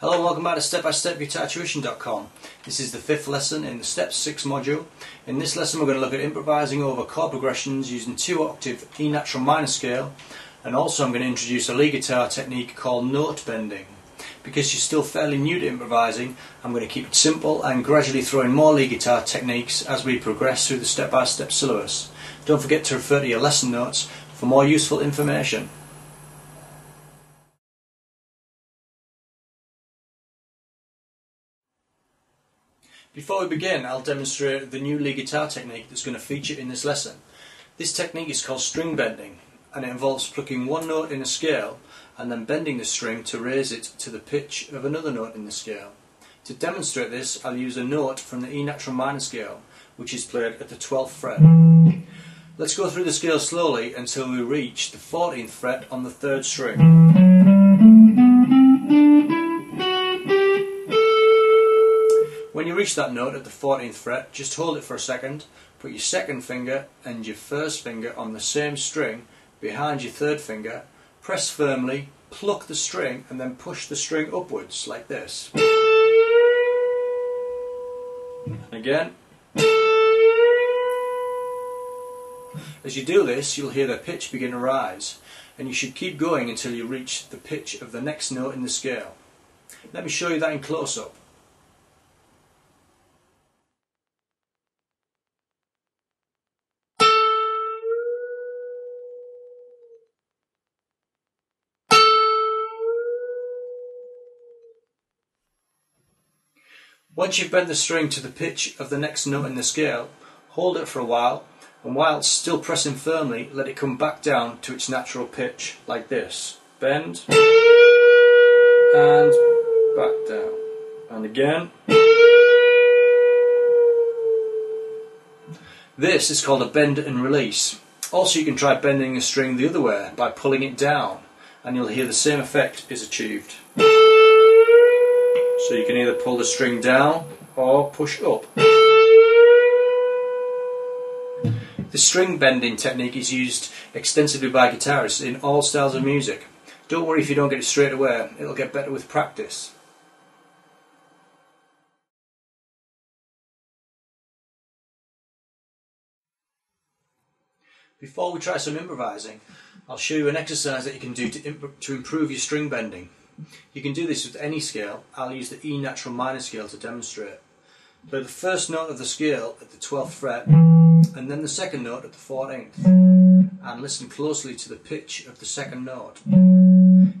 Hello and welcome back to Step-by-Step GuitarTuition.com. This is the 5th lesson in the Step 6 module. In this lesson we're going to look at improvising over chord progressions using 2-octave E natural minor scale, and also I'm going to introduce a lead guitar technique called note bending. Because you're still fairly new to improvising, I'm going to keep it simple and gradually throw in more lead guitar techniques as we progress through the step-by-step syllabus. Don't forget to refer to your lesson notes for more useful information. Before we begin, I'll demonstrate the new lead guitar technique that's going to feature in this lesson. This technique is called string bending, and it involves plucking one note in a scale and then bending the string to raise it to the pitch of another note in the scale. To demonstrate this, I'll use a note from the E natural minor scale, which is played at the 12th fret. Let's go through the scale slowly until we reach the 14th fret on the 3rd string. When you reach that note at the 14th fret, just hold it for a second, put your second finger and your first finger on the same string behind your third finger, press firmly, pluck the string and then push the string upwards like this. Again. As you do this, you'll hear the pitch begin to rise, and you should keep going until you reach the pitch of the next note in the scale. Let me show you that in close-up. Once you've bent the string to the pitch of the next note in the scale, hold it for a while, and while it's still pressing firmly, let it come back down to its natural pitch, like this. Bend, and back down, and again. This is called a bend and release. Also, you can try bending the string the other way by pulling it down, and you'll hear the same effect is achieved. So you can either pull the string down or push up. The string bending technique is used extensively by guitarists in all styles of music. Don't worry if you don't get it straight away, it'll get better with practice. Before we try some improvising, I'll show you an exercise that you can do to improve your string bending. You can do this with any scale. I'll use the E natural minor scale to demonstrate. Play the first note of the scale at the 12th fret and then the second note at the 14th, and listen closely to the pitch of the second note.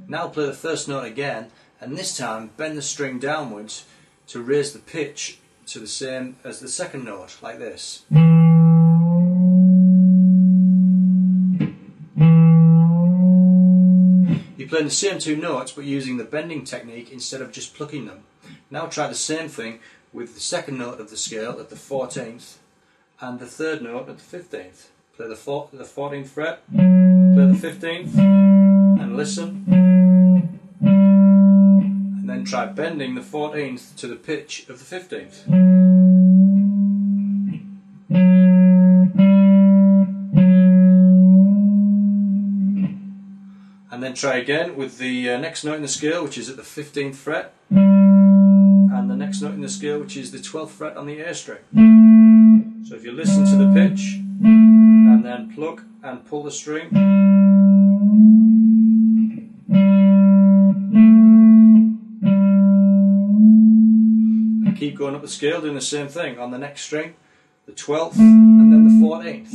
Now play the first note again, and this time bend the string downwards to raise the pitch to the same as the second note, like this. You're playing the same two notes but using the bending technique instead of just plucking them. Now try the same thing with the second note of the scale at the 14th and the third note at the 15th. Play the 14th fret, play the 15th and listen, and then try bending the 14th to the pitch of the 15th. And then try again with the next note in the scale, which is at the 15th fret, and the next note in the scale, which is the 12th fret on the A string. So if you listen to the pitch, and then pluck and pull the string, and keep going up the scale doing the same thing on the next string, the 12th and then the 14th.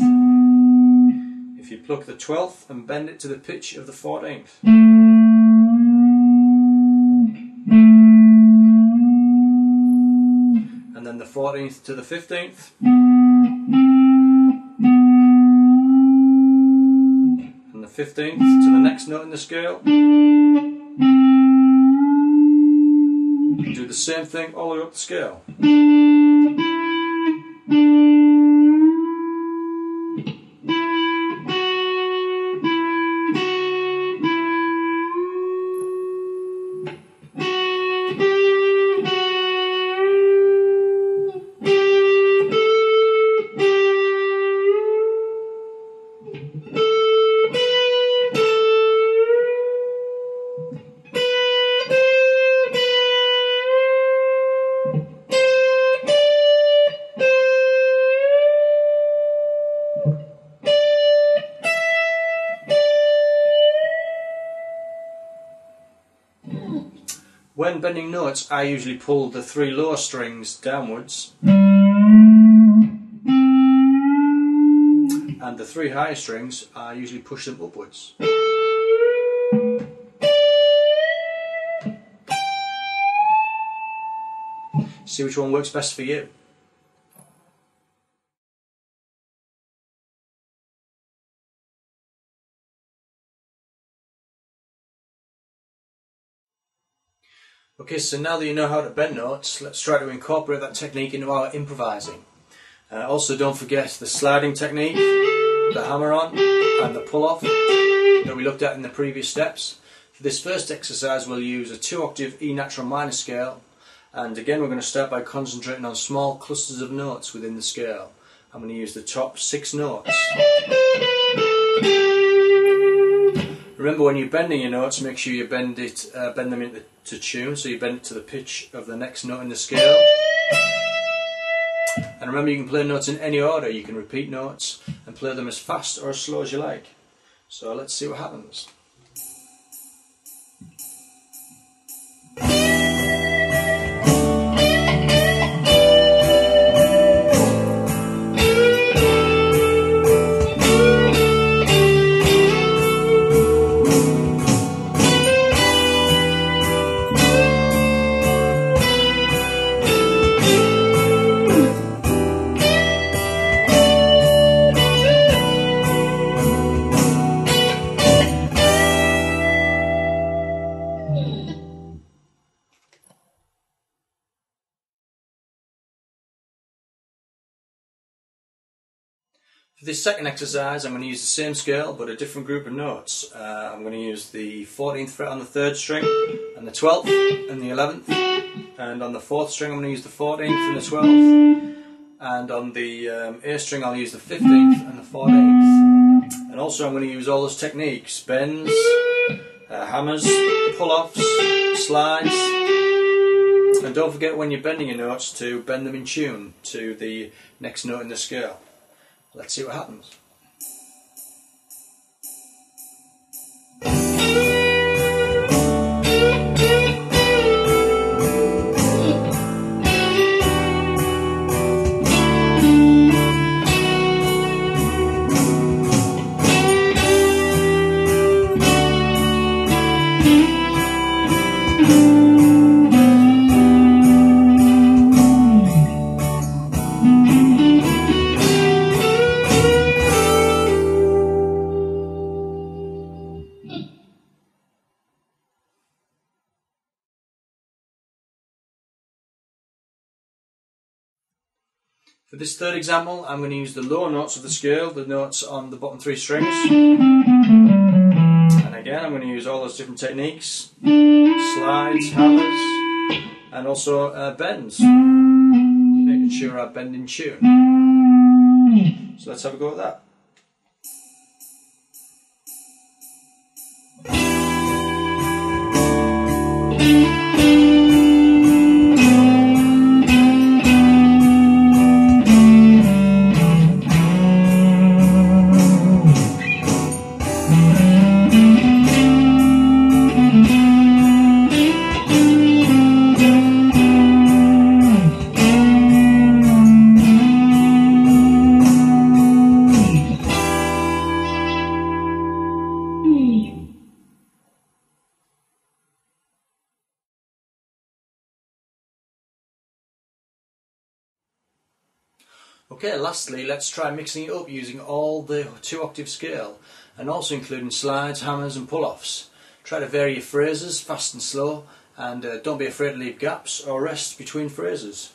If you pluck the 12th and bend it to the pitch of the 14th. And then the 14th to the 15th. And the 15th to the next note in the scale. Do the same thing all the way up the scale. When bending notes, I usually pull the 3 lower strings downwards and the 3 higher strings, I usually push them upwards. See which one works best for you. Okay, so now that you know how to bend notes, let's try to incorporate that technique into our improvising. Also, don't forget the sliding technique, the hammer-on and the pull-off that we looked at in the previous steps. For this first exercise, we'll use a 2-octave E natural minor scale, and again we're going to start by concentrating on small clusters of notes within the scale. I'm going to use the top 6 notes. Remember, when you're bending your notes, make sure you bend them into tune, so you bend it to the pitch of the next note in the scale. And remember, you can play notes in any order. You can repeat notes and play them as fast or as slow as you like. So let's see what happens. For this second exercise, I'm going to use the same scale but a different group of notes. I'm going to use the 14th fret on the 3rd string, and the 12th and the 11th, and on the 4th string I'm going to use the 14th and the 12th, and on the A string I'll use the 15th and the 14th. And also I'm going to use all those techniques: bends, hammers, pull-offs, slides, and don't forget when you're bending your notes to bend them in tune to the next note in the scale. Let's see what happens. For this third example, I'm going to use the lower notes of the scale, the notes on the bottom 3 strings. And again, I'm going to use all those different techniques: slides, hammers, and also bends, making sure I bend in tune. So let's have a go at that. Okay, lastly, let's try mixing it up using all the 2-octave scale, and also including slides, hammers and pull-offs. Try to vary your phrases, fast and slow, and don't be afraid to leave gaps or rest between phrases.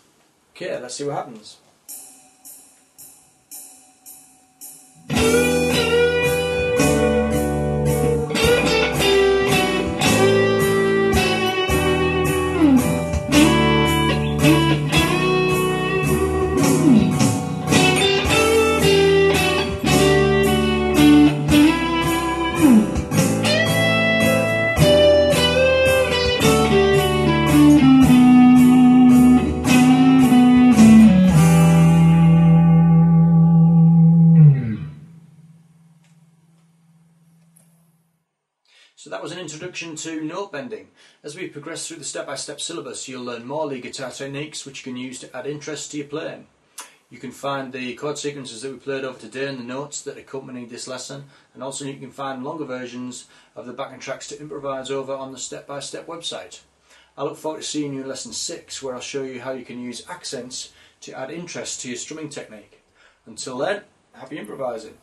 Okay, let's see what happens. So that was an introduction to note bending. As we progress through the step-by-step syllabus, you'll learn more lead guitar techniques which you can use to add interest to your playing. You can find the chord sequences that we played over today and the notes that accompany this lesson, and also you can find longer versions of the backing tracks to improvise over on the step-by-step website. I look forward to seeing you in lesson 6, where I'll show you how you can use accents to add interest to your strumming technique. Until then, happy improvising!